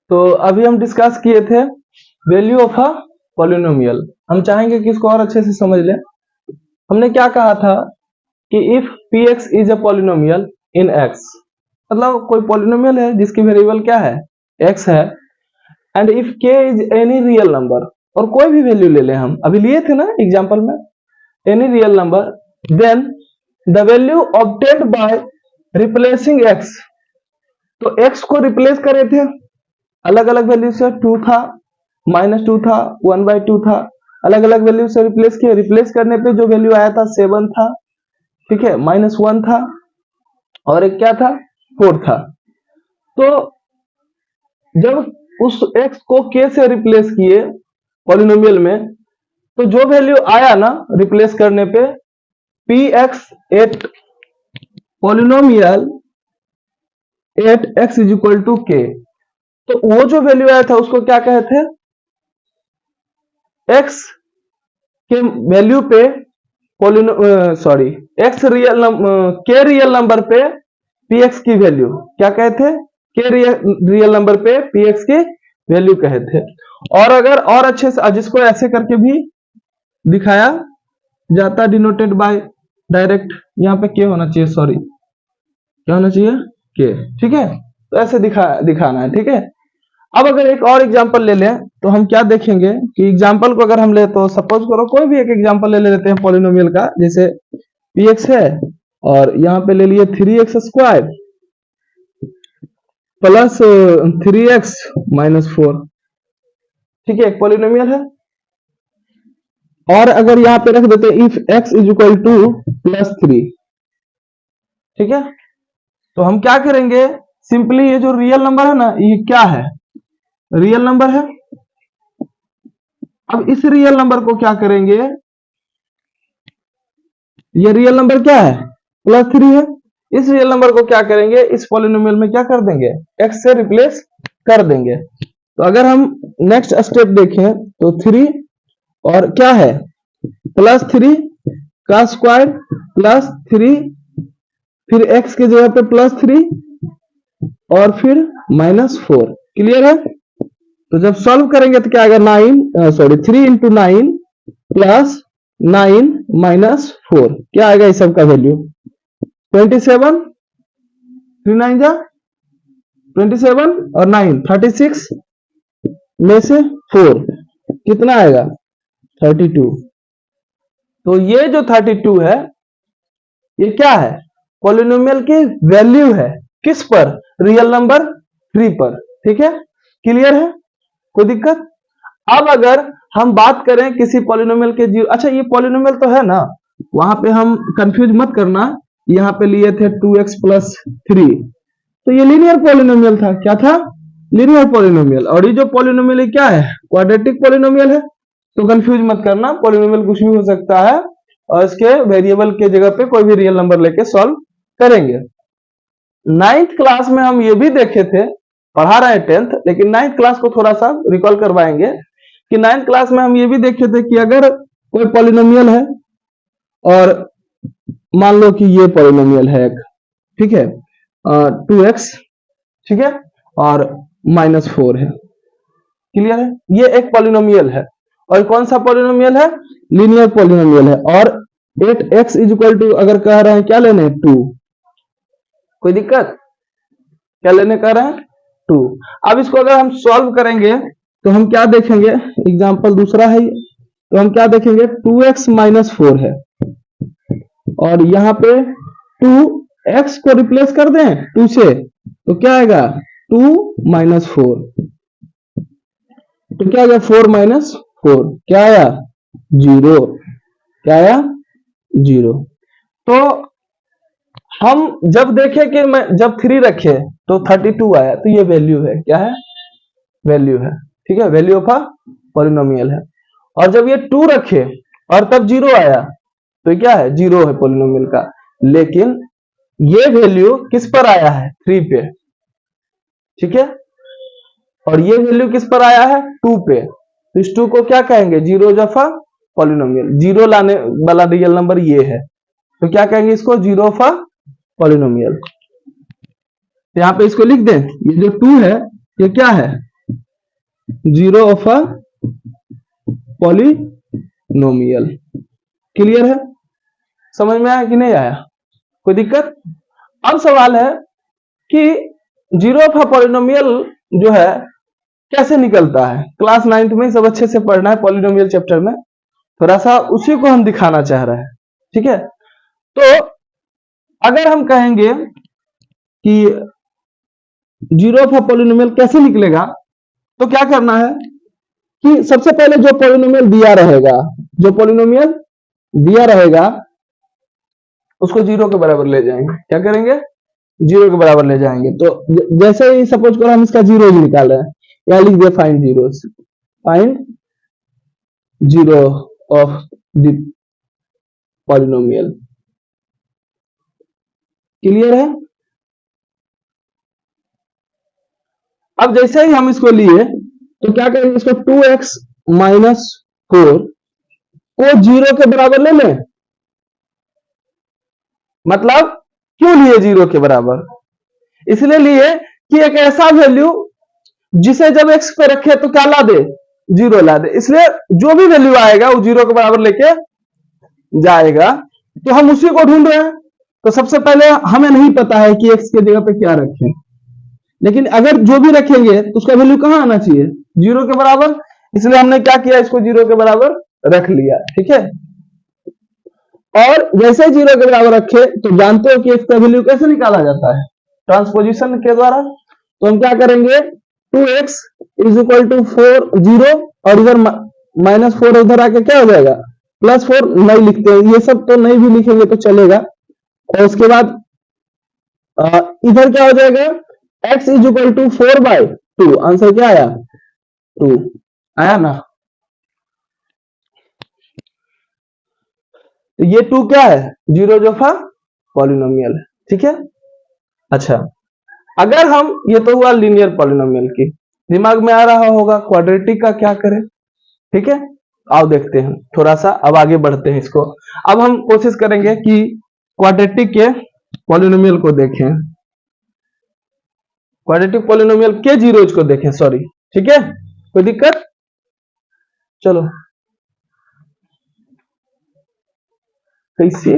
तो अभी हम डिस्कस किए the value of a polynomial. हम चाहेंगे कि इसको और अच्छे से समझ लें। हमने क्या कहा था कि if P x is a polynomial in x, मतलब कोई पॉलिनोमियल है जिसकी वेरिएबल क्या है, एक्स है, एंड इफ के इज एनी रियल नंबर, और कोई भी वैल्यू ले लें, हम अभी लिए थे ना एग्जांपल में, any real number, then the value obtained by replacing x. तो एक्स को रिप्लेस करे थे अलग अलग वैल्यू से, 2 था, -2 था, 1/2 था, अलग अलग वैल्यू से रिप्लेस किया। रिप्लेस करने पे जो वैल्यू आया था 7 था, ठीक है, -1 था, और एक क्या था, 4 था। तो जब उस x को k से रिप्लेस किए पॉलिनोमियल में, तो जो वैल्यू आया ना रिप्लेस करने पे, P x at polynomial at x is equal to k, तो वो जो वैल्यू आया था उसको क्या कहते हैं, x के वैल्यू पे x रियल के रियल नंबर पे px की वैल्यू क्या कहते हैं, के रियल नंबर पे px की वैल्यू कहते हैं। और अगर और अच्छे से जिसको ऐसे करके भी दिखाया जाता, डिनोटेड बाय डायरेक्ट, यहाँ पे के होना चाहिए, सॉरी क्या होना चाहिए, के, ठीक है, तो ऐसे दिखाना है, ठीक है। अब अगर एक और एग्जांपल ले लें तो हम क्या देखेंगे कि एग्जांपल को अगर हम ले, तो सपोज करो कोई भी एक एग्जांपल ले लेते हैं पॉलिनोमियल का, जैसे px है और यहाँ पे ले लिए 3x² प्लस 3x - 4, ठीक है, एक पॉलिनोमियल है। और अगर यहाँ पे रख देते हैं if x is equal to +3, ठीक है, तो हम क्या करेंगे, सिंपली ये जो रियल नंबर है ना, ये क्या है, रियल नंबर है। अब इस रियल नंबर को क्या करेंगे, ये रियल नंबर क्या है, +3 है, इस रियल नंबर को क्या करेंगे, इस पॉलिनोमियल में क्या कर देंगे, x से रिप्लेस कर देंगे। तो अगर हम नेक्स्ट स्टेप देखें तो 3 और क्या है, +3 का स्क्वायर +3, फिर x की जगह पे +3 और फिर -4, क्लियर है। तो जब सॉल्व करेंगे तो क्या आएगा, 3 × 9 + 9 - 4, क्या आएगा इस सब का वैल्यू, 27, 3 9 जा 27 और 9 36 में से 4 कितना आएगा, 32। तो ये जो 32 है, ये क्या है, पॉलिनोमियल की वैल्यू है, किस पर, रियल नंबर 3 पर, ठीक है, क्लियर है, कोई दिक्कत। अब अगर हम बात करें किसी पॉलिनोमियल के जीरो, अच्छा ये पॉलिनोमियल तो है ना, वहां पे हम कंफ्यूज मत करना, यहाँ पे लिए थे 2x + 3, तो ये लीनियर पॉलिनोमियल था, क्या था, लीनियर पॉलिनोमियल। और ये जो पॉलिनोमियल क्या है, क्वाड्रेटिक पॉलिनोमियल है, तो कंफ्यूज मत करना, पॉलिनोमियल कुछ भी हो सकता है, और इसके वेरिएबल के जगह पे कोई भी रियल नंबर लेके सॉल्व करेंगे। 9th क्लास में हम ये भी देखे थे, पढ़ा रहे हैं 10th, लेकिन 9th क्लास को थोड़ा सा रिकॉल करवाएंगे कि 9th क्लास में हम ये भी देखे थे कि अगर कोई पॉलिनोमियल है और मान लो कि ये पॉलिनोमियल है एक, ठीक है, 2x, ठीक है, और -4 है, क्लियर है, ये एक पॉलिनोमियल है। और कौन सा पॉलिनोमियल है, लीनियर पॉलिनोमियल है। और 8x = अगर कह रहे हैं क्या लेने, 2, कोई दिक्कत, क्या लेने कह रहे हैं, 2। अब इसको अगर हम सॉल्व करेंगे तो हम क्या देखेंगे, एग्जांपल दूसरा है, तो हम क्या देखेंगे, 2x - 4 है, और यहाँ पे 2x को रिप्लेस कर दें 2 से, तो क्या आएगा, 2 - 4, तो क्या आएगा, 4 - 4, क्या आया, 0, क्या आया, 0। तो हम जब देखे कि मैं जब 3 रखे तो 32 आया, तो ये वैल्यू है, क्या है, वैल्यू है, ठीक है, वैल्यू ऑफ अ पॉलिनोमियल है। और जब ये 2 रखे और तब 0 आया, तो क्या है, 0 है पॉलिनोमियल का। लेकिन ये वैल्यू किस पर आया है, 3 पे, ठीक है, और ये वैल्यू किस पर आया है, 2 पे, तो इस 2 को क्या कहेंगे, 0 ऑफ अ पॉलिनोमियल, 0 लाने वाला रियल नंबर ये है, तो क्या कहेंगे इसको, 0 ऑफ अ पॉलिनोमियल। यहाँ पे इसको लिख दें, ये जो 2 है ये क्या है, zero of a polynomial. Clear है? समझ में आया कि नहीं आया? कोई दिक्कत? अब सवाल है कि जीरो ऑफ अ पॉलिनोमियल जो है कैसे निकलता है। क्लास 9th में सब अच्छे से पढ़ना है, पॉलिनोमियल चैप्टर में थोड़ा सा उसी को हम दिखाना चाह रहे हैं। ठीक है, तो अगर हम कहेंगे कि जीरो ऑफ अ पॉलिनोमियल कैसे निकलेगा, तो क्या करना है कि सबसे पहले जो पॉलिनोमियल दिया रहेगा, जो पॉलिनोमियल दिया रहेगा उसको जीरो के बराबर ले जाएंगे। क्या करेंगे? जीरो के बराबर ले जाएंगे। तो जैसे ही सपोज करो हम इसका जीरो निकाल रहे हैं, यहां लिख दिया find zero, find zero of the polynomial. Clear है? अब जैसे ही हम इसको लिए तो क्या करेंगे, इसको 2x माइनस 4 को जीरो के बराबर ले लें। मतलब क्यों लिए जीरो के बराबर? इसलिए लिए कि एक ऐसा वैल्यू जिसे जब x पे रखे तो क्या ला दे? जीरो ला दे। इसलिए जो भी वैल्यू आएगा वो जीरो के बराबर लेके जाएगा। तो हम उसी को ढूंढ रहे हैं। तो सबसे पहले हमें नहीं पता है कि x के जगह पे क्या रखें, लेकिन अगर जो भी रखेंगे तो उसका वैल्यू कहां आना चाहिए? जीरो के बराबर। इसलिए हमने क्या किया, इसको जीरो के बराबर रख लिया। ठीक है, और जैसे जीरो के बराबर रखे तो जानते हो कि इसका वैल्यू कैसे निकाला जाता है? ट्रांसपोजिशन के द्वारा। तो हम क्या करेंगे, 2x is equal to 4 zero, और इधर माइनस 4 उधर आके क्या हो जाएगा? +4। नहीं लिखते हैं ये सब, तो नहीं भी लिखेंगे तो चलेगा। और उसके बाद इधर क्या हो जाएगा, x is equal to 4/2। Answer क्या आया? 2 आया ना? तो ये 2 क्या है? जीरो जो था पॉलिनोमियल है। ठीक है, अच्छा अगर हम, ये तो हुआ लीनियर पॉलिनोमियल की, दिमाग में आ रहा होगा क्वाड्रेटिक का क्या करें। ठीक है, आओ देखते हैं थोड़ा सा, अब आगे बढ़ते हैं इसको। अब हम कोशिश करेंगे कि क्वाड्रेटिक के पॉलिनोमियल को देखें, क्वाड्रेटिक पॉलिनोमियल के जीरोज को देखें, सॉरी। ठीक है, कोई दिक्कत? चलो कैसे